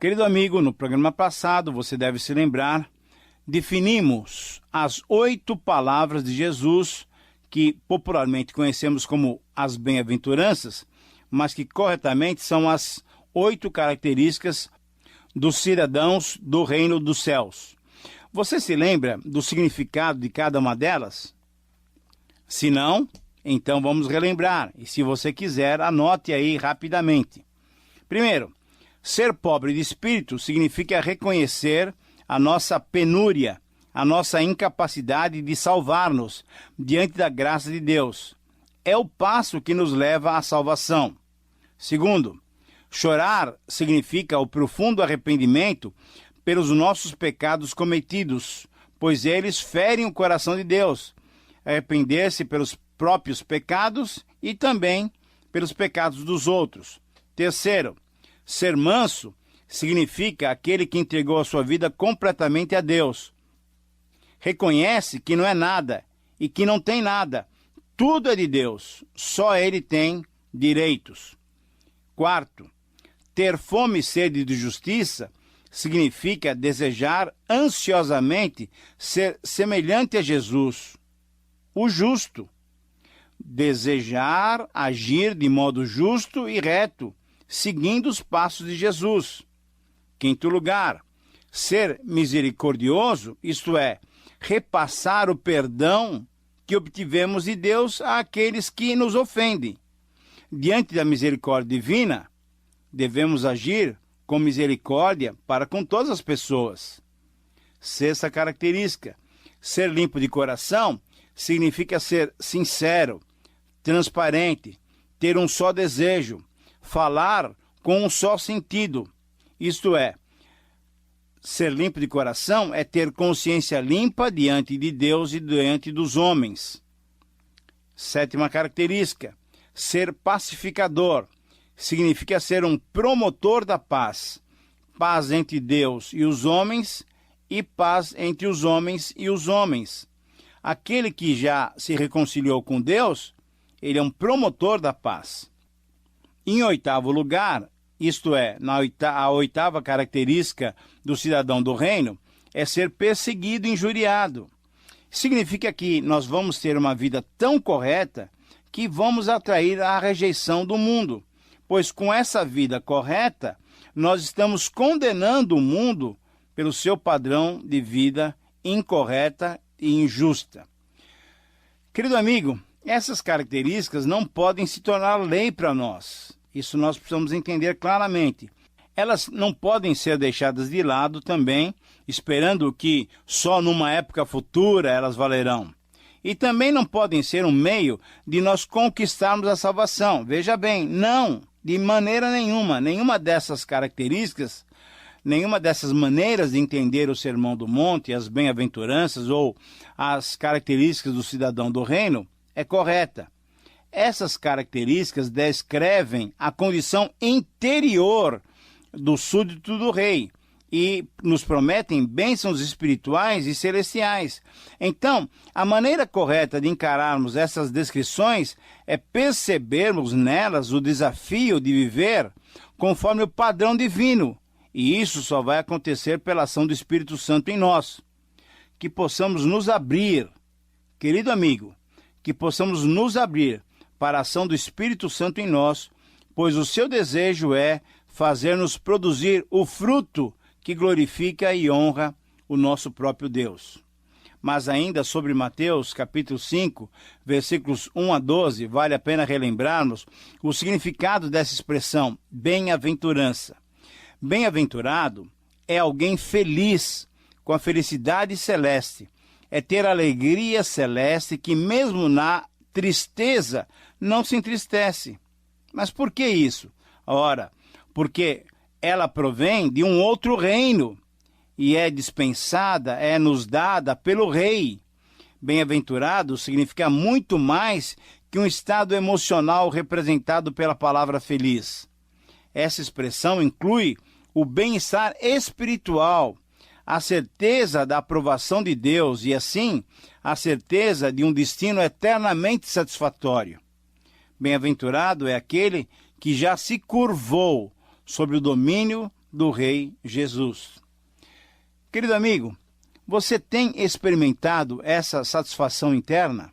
Querido amigo, no programa passado, você deve se lembrar, definimos as 8 palavras de Jesus, que popularmente conhecemos como as bem-aventuranças, mas que corretamente são as 8 características dos cidadãos do reino dos céus. Você se lembra do significado de cada uma delas? Se não, então vamos relembrar. E se você quiser, anote aí rapidamente. Primeiro, ser pobre de espírito significa reconhecer a nossa penúria, a nossa incapacidade de salvar-nos diante da graça de Deus. É o passo que nos leva à salvação. Segundo, chorar significa o profundo arrependimento pelos nossos pecados cometidos, pois eles ferem o coração de Deus. Arrepender-se pelos próprios pecados e também pelos pecados dos outros. Terceiro, ser manso significa aquele que entregou a sua vida completamente a Deus. Reconhece que não é nada e que não tem nada. Tudo é de Deus, só Ele tem direitos. Quarto, ter fome e sede de justiça significa desejar ansiosamente ser semelhante a Jesus, o justo. Desejar agir de modo justo e reto, seguindo os passos de Jesus. Quinto lugar, ser misericordioso, isto é, repassar o perdão que obtivemos de Deus àqueles que nos ofendem. Diante da misericórdia divina, devemos agir com misericórdia para com todas as pessoas. Sexta característica, ser limpo de coração significa ser sincero, transparente, ter um só desejo, falar com um só sentido. Isto é, ser limpo de coração é ter consciência limpa diante de Deus e diante dos homens. Sétima característica, ser pacificador significa ser um promotor da paz. Paz entre Deus e os homens e paz entre os homens e os homens. Aquele que já se reconciliou com Deus, ele é um promotor da paz. Em oitavo lugar, isto é, a oitava característica do cidadão do reino, é ser perseguido e injuriado. Significa que nós vamos ter uma vida tão correta que vamos atrair a rejeição do mundo, pois com essa vida correta, nós estamos condenando o mundo pelo seu padrão de vida incorreta e injusta. Querido amigo, essas características não podem se tornar lei para nós. Isso nós precisamos entender claramente. Elas não podem ser deixadas de lado também, esperando que só numa época futura elas valerão. E também não podem ser um meio de nós conquistarmos a salvação. Veja bem, não, de maneira nenhuma. Nenhuma dessas características, nenhuma dessas maneiras de entender o Sermão do Monte, as bem-aventuranças ou as características do cidadão do reino, é correta. Essas características descrevem a condição interior do súdito do rei e nos prometem bênçãos espirituais e celestiais. Então, a maneira correta de encararmos essas descrições é percebermos nelas o desafio de viver conforme o padrão divino, e isso só vai acontecer pela ação do Espírito Santo em nós. Que possamos nos abrir, querido amigo, que possamos nos abrir para a ação do Espírito Santo em nós, pois o seu desejo é fazer-nos produzir o fruto que glorifica e honra o nosso próprio Deus. Mas ainda sobre Mateus, capítulo 5, versículos 1 a 12, vale a pena relembrarmos o significado dessa expressão, bem-aventurança. Bem-aventurado é alguém feliz, com a felicidade celeste, é ter alegria celeste que mesmo na tristeza não se entristece. Mas por que isso? Ora, porque ela provém de um outro reino e é dispensada, é nos dada pelo rei. Bem-aventurado significa muito mais que um estado emocional representado pela palavra feliz. Essa expressão inclui o bem-estar espiritual, a certeza da aprovação de Deus e, assim, a certeza de um destino eternamente satisfatório. Bem-aventurado é aquele que já se curvou sob o domínio do Rei Jesus. Querido amigo, você tem experimentado essa satisfação interna?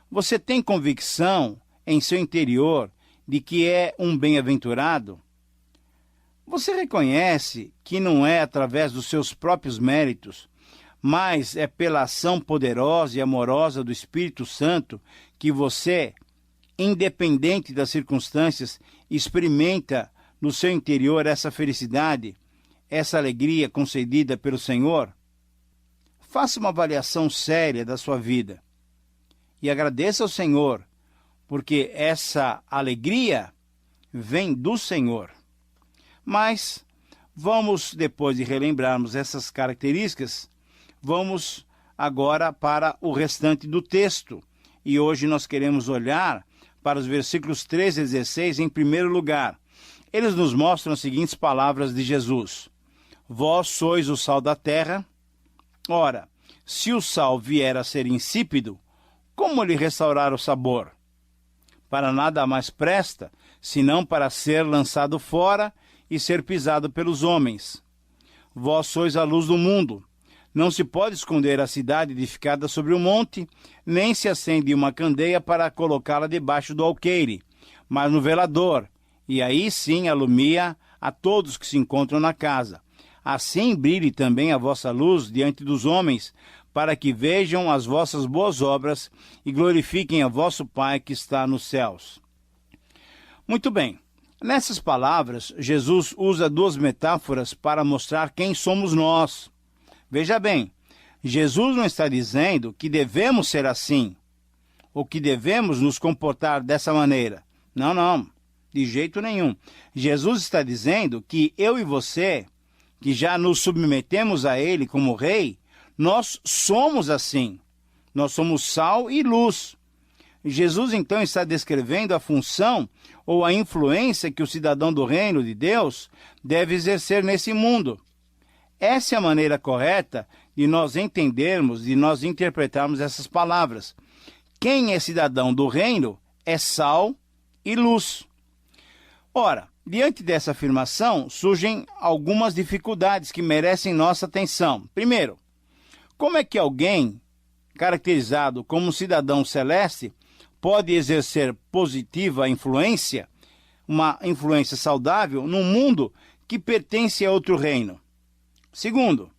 Você tem convicção em seu interior de que é um bem-aventurado? Você reconhece que não é através dos seus próprios méritos, mas é pela ação poderosa e amorosa do Espírito Santo que você, independente das circunstâncias, experimenta no seu interior essa felicidade, essa alegria concedida pelo Senhor? Faça uma avaliação séria da sua vida e agradeça ao Senhor, porque essa alegria vem do Senhor. Mas vamos, depois de relembrarmos essas características, vamos agora para o restante do texto. E hoje nós queremos olhar para os versículos 13 e 16 em primeiro lugar. Eles nos mostram as seguintes palavras de Jesus: Vós sois o sal da terra. Ora, se o sal vier a ser insípido, como lhe restaurar o sabor? Para nada mais presta, senão para ser lançado fora e ser pisado pelos homens. Vós sois a luz do mundo. Não se pode esconder a cidade edificada sobre um monte, nem se acende uma candeia para colocá-la debaixo do alqueire, mas no velador, e aí sim alumia a todos que se encontram na casa. Assim brilhe também a vossa luz diante dos homens, para que vejam as vossas boas obras e glorifiquem a vosso Pai que está nos céus. Muito bem. Nessas palavras, Jesus usa duas metáforas para mostrar quem somos nós. Veja bem, Jesus não está dizendo que devemos ser assim, ou que devemos nos comportar dessa maneira. Não, não, de jeito nenhum. Jesus está dizendo que eu e você, que já nos submetemos a Ele como Rei, nós somos assim. Nós somos sal e luz. Jesus, então, está descrevendo a função ou a influência que o cidadão do reino de Deus deve exercer nesse mundo. Essa é a maneira correta de nós entendermos, de nós interpretarmos essas palavras. Quem é cidadão do reino é sal e luz. Ora, diante dessa afirmação, surgem algumas dificuldades que merecem nossa atenção. Primeiro, como é que alguém caracterizado como um cidadão celeste pode exercer positiva influência, uma influência saudável, num mundo que pertence a outro reino? Segundo,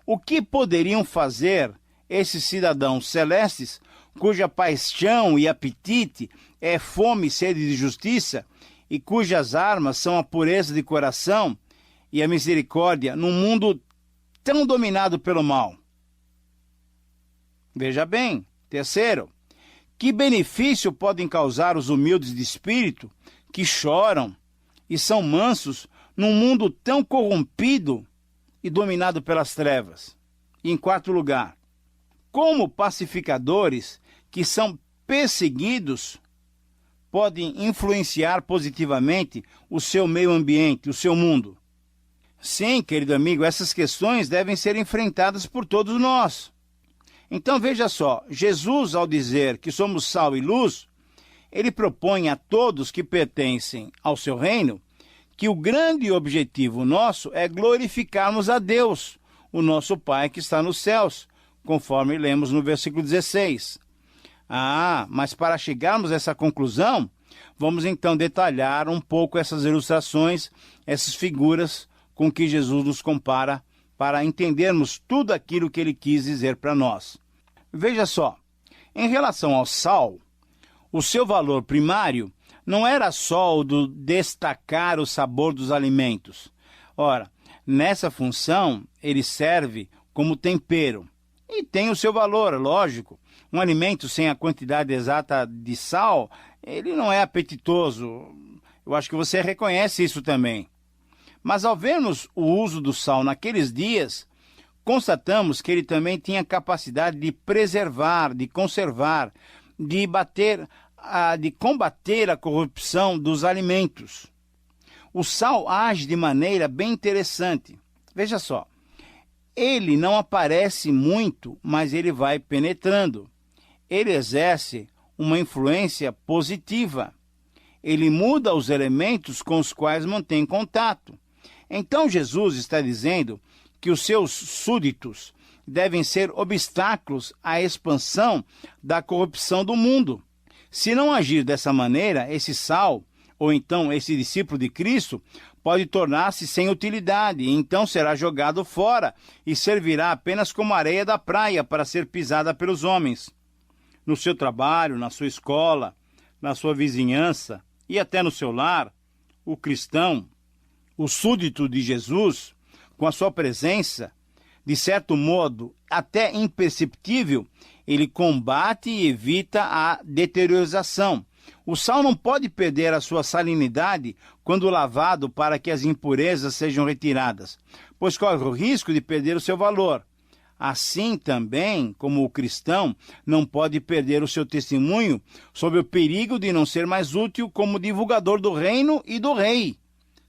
o que poderiam fazer esses cidadãos celestes, cuja paixão e apetite é fome e sede de justiça, e cujas armas são a pureza de coração e a misericórdia, num mundo tão dominado pelo mal? Veja bem. Terceiro, que benefício podem causar os humildes de espírito, que choram e são mansos num mundo tão corrompido e dominado pelas trevas? E em quarto lugar, como pacificadores que são perseguidos podem influenciar positivamente o seu meio ambiente, o seu mundo? Sim, querido amigo, essas questões devem ser enfrentadas por todos nós. Então veja só, Jesus, ao dizer que somos sal e luz, ele propõe a todos que pertencem ao seu reino que o grande objetivo nosso é glorificarmos a Deus, o nosso Pai que está nos céus, conforme lemos no versículo 16. Mas para chegarmos a essa conclusão, vamos então detalhar um pouco essas ilustrações, essas figuras com que Jesus nos compara, para entendermos tudo aquilo que ele quis dizer para nós. Veja só, em relação ao sal, o seu valor primário não era só o de destacar o sabor dos alimentos. Ora, nessa função, ele serve como tempero. E tem o seu valor, lógico. Um alimento sem a quantidade exata de sal, ele não é apetitoso. Eu acho que você reconhece isso também. Mas ao vermos o uso do sal naqueles dias, constatamos que ele também tinha capacidade de preservar, de conservar, de combater a corrupção dos alimentos. O sal age de maneira bem interessante. Veja só, ele não aparece muito, mas ele vai penetrando. Ele exerce uma influência positiva. Ele muda os elementos com os quais mantém contato. Então Jesus está dizendo que os seus súditos devem ser obstáculos à expansão da corrupção do mundo. Se não agir dessa maneira, esse sal, ou então esse discípulo de Cristo, pode tornar-se sem utilidade, e então será jogado fora e servirá apenas como areia da praia para ser pisada pelos homens. No seu trabalho, na sua escola, na sua vizinhança e até no seu lar, o cristão, o súdito de Jesus, com a sua presença, de certo modo até imperceptível, ele combate e evita a deteriorização. O sal não pode perder a sua salinidade quando lavado para que as impurezas sejam retiradas, pois corre o risco de perder o seu valor. Assim também, como o cristão não pode perder o seu testemunho sob o perigo de não ser mais útil como divulgador do reino e do rei,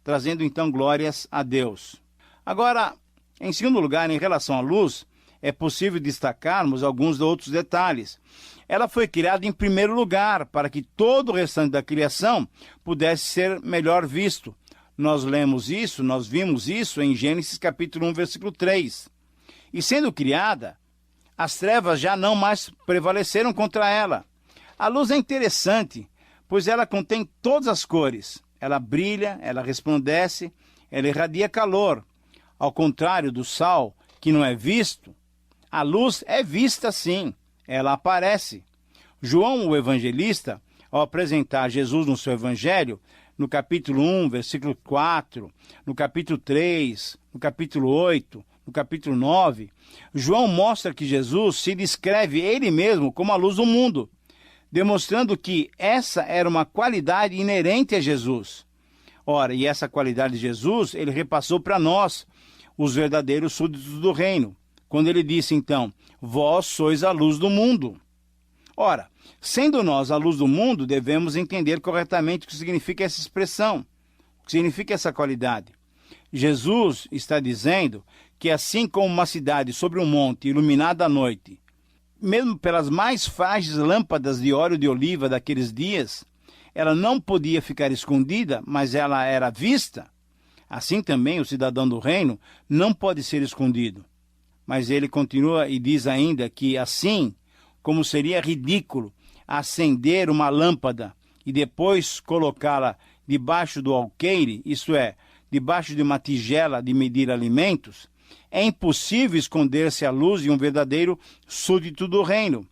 trazendo então glórias a Deus. Agora, em segundo lugar, em relação à luz, é possível destacarmos alguns outros detalhes. Ela foi criada em primeiro lugar para que todo o restante da criação pudesse ser melhor visto. Nós vimos isso em Gênesis capítulo 1, versículo 3. E sendo criada, as trevas já não mais prevaleceram contra ela. A luz é interessante, pois ela contém todas as cores. Ela brilha, ela resplandece, ela irradia calor. Ao contrário do sal, que não é visto, a luz é vista sim, ela aparece. João, o evangelista, ao apresentar Jesus no seu evangelho, no capítulo 1, versículo 4, no capítulo 3, no capítulo 8, no capítulo 9, João mostra que Jesus se descreve ele mesmo como a luz do mundo, demonstrando que essa era uma qualidade inerente a Jesus. Ora, e essa qualidade de Jesus, ele repassou para nós, os verdadeiros súditos do reino, quando ele disse então, vós sois a luz do mundo. Ora, sendo nós a luz do mundo, devemos entender corretamente o que significa essa expressão, o que significa essa qualidade. Jesus está dizendo que assim como uma cidade sobre um monte iluminada à noite, mesmo pelas mais frágeis lâmpadas de óleo de oliva daqueles dias, ela não podia ficar escondida, mas ela era vista. Assim também o cidadão do reino não pode ser escondido. Mas ele continua e diz ainda que assim como seria ridículo acender uma lâmpada e depois colocá-la debaixo do alqueire, isto é, debaixo de uma tigela de medir alimentos, é impossível esconder-se à luz de um verdadeiro súdito do reino,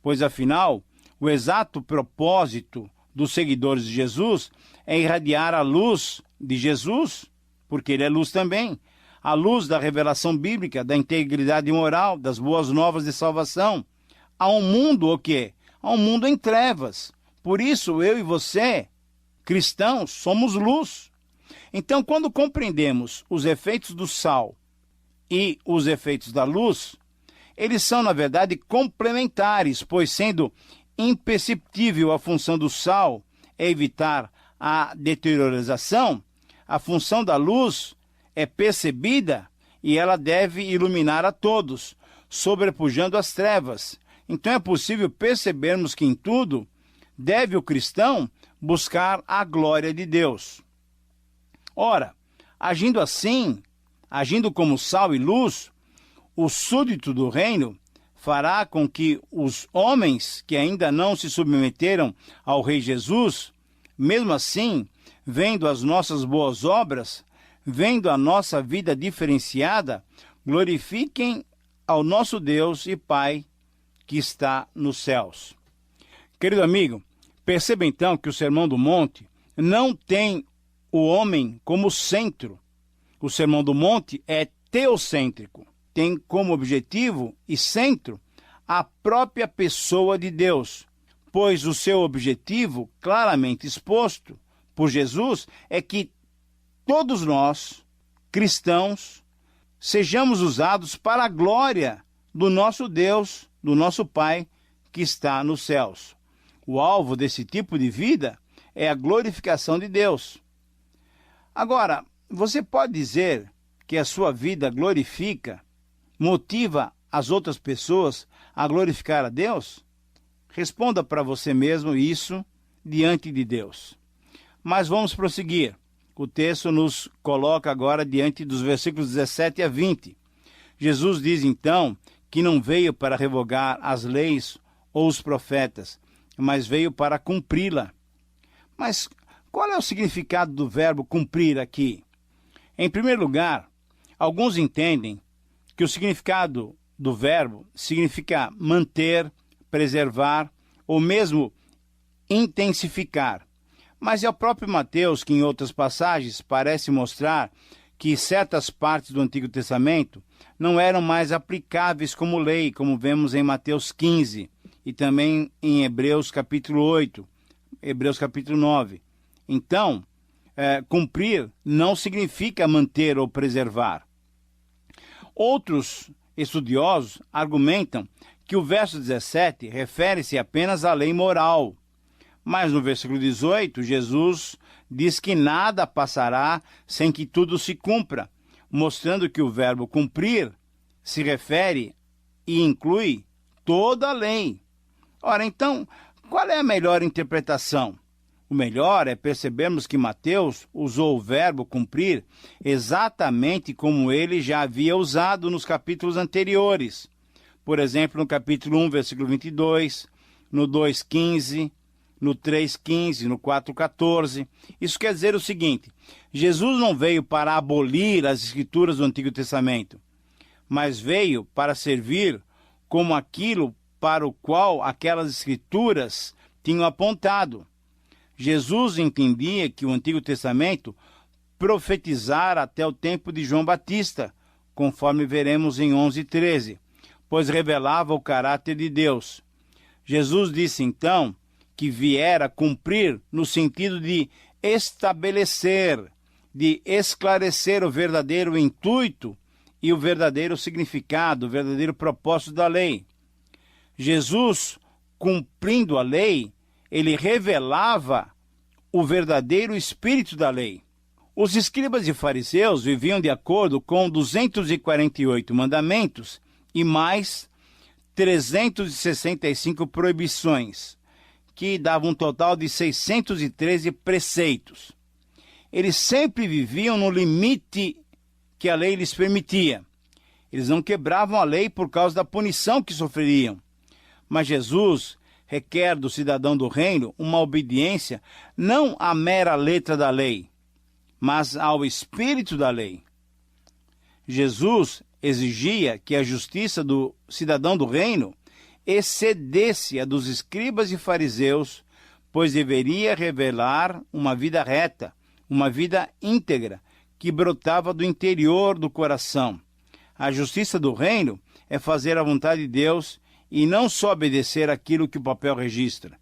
pois afinal, o exato propósito dos seguidores de Jesus é irradiar a luz de Jesus, porque ele é luz também, a luz da revelação bíblica, da integridade moral, das boas novas de salvação. Há um mundo o quê? Há um mundo em trevas. Por isso, eu e você, cristãos, somos luz. Então, quando compreendemos os efeitos do sal e os efeitos da luz, eles são, na verdade, complementares, pois sendo imperceptível a função do sal é evitar a deteriorização, a função da luz é percebida e ela deve iluminar a todos, sobrepujando as trevas. Então é possível percebermos que em tudo deve o cristão buscar a glória de Deus. Ora, agindo assim, agindo como sal e luz, o súdito do reino fará com que os homens que ainda não se submeteram ao Rei Jesus, mesmo assim, vendo as nossas boas obras, vendo a nossa vida diferenciada, glorifiquem ao nosso Deus e Pai que está nos céus. Querido amigo, perceba então que o Sermão do Monte não tem o homem como centro. O Sermão do Monte é teocêntrico. Tem como objetivo e centro a própria pessoa de Deus, pois o seu objetivo, claramente exposto por Jesus, é que todos nós, cristãos, sejamos usados para a glória do nosso Deus, do nosso Pai que está nos céus. O alvo desse tipo de vida é a glorificação de Deus. Agora, você pode dizer que a sua vida glorifica, motiva as outras pessoas a glorificar a Deus? Responda para você mesmo isso diante de Deus. Mas vamos prosseguir. O texto nos coloca agora diante dos versículos 17 a 20. Jesus diz então que não veio para revogar as leis ou os profetas, mas veio para cumpri-la. Mas qual é o significado do verbo cumprir aqui? Em primeiro lugar, alguns entendem que o significado do verbo significa manter, preservar ou mesmo intensificar. Mas é o próprio Mateus que, em outras passagens, parece mostrar que certas partes do Antigo Testamento não eram mais aplicáveis como lei, como vemos em Mateus 15 e também em Hebreus capítulo 8, Hebreus capítulo 9. Então, cumprir não significa manter ou preservar. Outros estudiosos argumentam que o verso 17 refere-se apenas à lei moral. Mas no versículo 18, Jesus diz que nada passará sem que tudo se cumpra, mostrando que o verbo cumprir se refere e inclui toda a lei. Ora, então, qual é a melhor interpretação? O melhor é percebermos que Mateus usou o verbo cumprir exatamente como ele já havia usado nos capítulos anteriores. Por exemplo, no capítulo 1, versículo 22, no 2,15, no 3,15, no 4,14. Isso quer dizer o seguinte: Jesus não veio para abolir as escrituras do Antigo Testamento, mas veio para servir como aquilo para o qual aquelas escrituras tinham apontado. Jesus entendia que o Antigo Testamento profetizara até o tempo de João Batista, conforme veremos em 11:13, pois revelava o caráter de Deus. Jesus disse então que viera cumprir no sentido de estabelecer, de esclarecer o verdadeiro intuito e o verdadeiro significado, o verdadeiro propósito da lei. Jesus, cumprindo a lei, ele revelava o verdadeiro espírito da lei. Os escribas e fariseus viviam de acordo com 248 mandamentos e mais 365 proibições, que davam um total de 613 preceitos. Eles sempre viviam no limite que a lei lhes permitia. Eles não quebravam a lei por causa da punição que sofreriam. Mas Jesus requer do cidadão do reino uma obediência não à mera letra da lei, mas ao espírito da lei. Jesus exigia que a justiça do cidadão do reino excedesse a dos escribas e fariseus, pois deveria revelar uma vida reta, uma vida íntegra, que brotava do interior do coração. A justiça do reino é fazer a vontade de Deus e não só obedecer aquilo que o papel registra.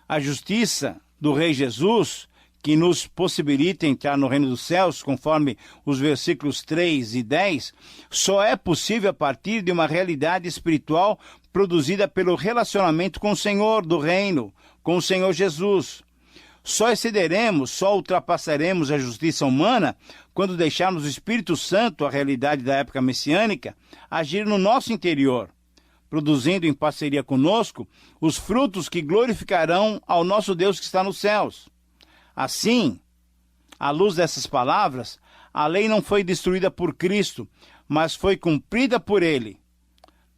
A justiça do Rei Jesus, que nos possibilita entrar no reino dos céus, conforme os versículos 3 e 10, só é possível a partir de uma realidade espiritual produzida pelo relacionamento com o Senhor do reino, com o Senhor Jesus. Só excederemos, só ultrapassaremos a justiça humana quando deixarmos o Espírito Santo, a realidade da época messiânica, agir no nosso interior, produzindo em parceria conosco os frutos que glorificarão ao nosso Deus que está nos céus. Assim, à luz dessas palavras, a lei não foi destruída por Cristo, mas foi cumprida por ele.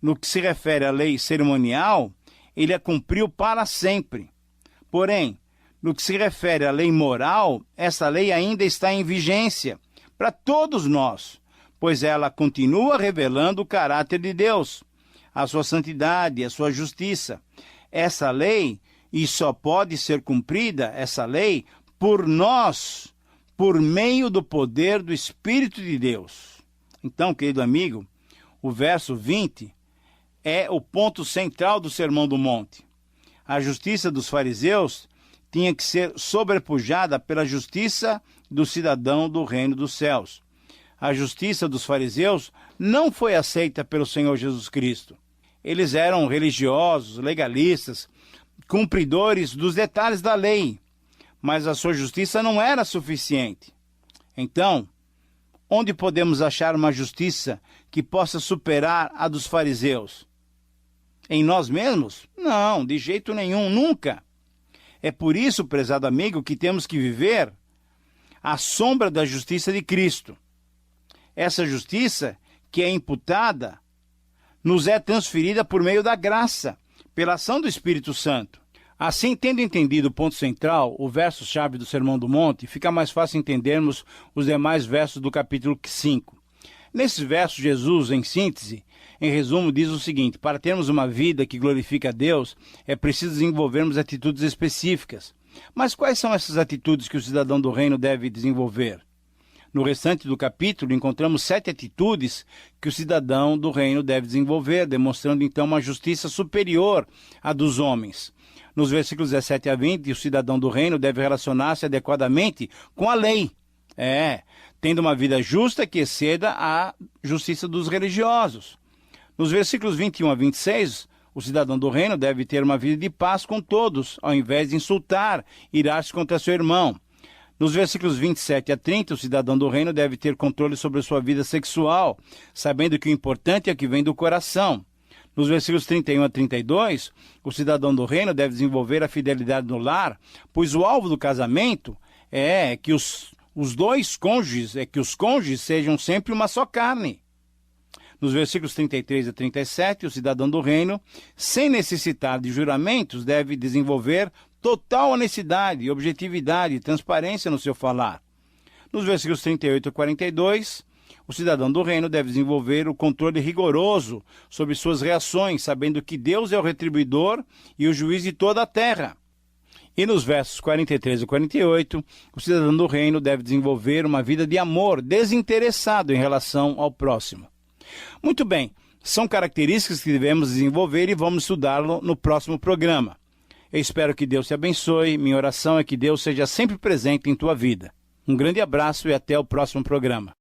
No que se refere à lei cerimonial, ele a cumpriu para sempre. Porém, no que se refere à lei moral, essa lei ainda está em vigência para todos nós, pois ela continua revelando o caráter de Deus, a sua santidade, a sua justiça. Essa lei, e só pode ser cumprida, essa lei, por nós, por meio do poder do Espírito de Deus. Então, querido amigo, o verso 20 é o ponto central do Sermão do Monte. A justiça dos fariseus tinha que ser sobrepujada pela justiça do cidadão do reino dos céus. A justiça dos fariseus não foi aceita pelo Senhor Jesus Cristo. Eles eram religiosos, legalistas, cumpridores dos detalhes da lei, mas a sua justiça não era suficiente. Então, onde podemos achar uma justiça que possa superar a dos fariseus? Em nós mesmos? Não, de jeito nenhum, nunca. É por isso, prezado amigo, que temos que viver à sombra da justiça de Cristo. Essa justiça que é imputada nos é transferida por meio da graça, pela ação do Espírito Santo. Assim, tendo entendido o ponto central, o verso-chave do Sermão do Monte, fica mais fácil entendermos os demais versos do capítulo 5. Nesses versos, Jesus, em síntese, em resumo, diz o seguinte: para termos uma vida que glorifica a Deus, é preciso desenvolvermos atitudes específicas. Mas quais são essas atitudes que o cidadão do reino deve desenvolver? No restante do capítulo, encontramos 7 atitudes que o cidadão do reino deve desenvolver, demonstrando então uma justiça superior à dos homens. Nos versículos 17 a 20, o cidadão do reino deve relacionar-se adequadamente com a lei. Tendo uma vida justa que exceda a justiça dos religiosos. Nos versículos 21 a 26, o cidadão do reino deve ter uma vida de paz com todos, ao invés de insultar, irar-se contra seu irmão. Nos versículos 27 a 30, o cidadão do reino deve ter controle sobre a sua vida sexual, sabendo que o importante é o que vem do coração. Nos versículos 31 a 32, o cidadão do reino deve desenvolver a fidelidade no lar, pois o alvo do casamento é que os cônjuges sejam sempre uma só carne. Nos versículos 33 a 37, o cidadão do reino, sem necessitar de juramentos, deve desenvolver total honestidade, objetividade e transparência no seu falar. Nos versículos 38 a 42, o cidadão do reino deve desenvolver o controle rigoroso sobre suas reações, sabendo que Deus é o retribuidor e o juiz de toda a terra. E nos versos 43 e 48, o cidadão do reino deve desenvolver uma vida de amor desinteressado em relação ao próximo. Muito bem, são características que devemos desenvolver e vamos estudá-lo no próximo programa. Eu espero que Deus te abençoe. Minha oração é que Deus seja sempre presente em tua vida. Um grande abraço e até o próximo programa.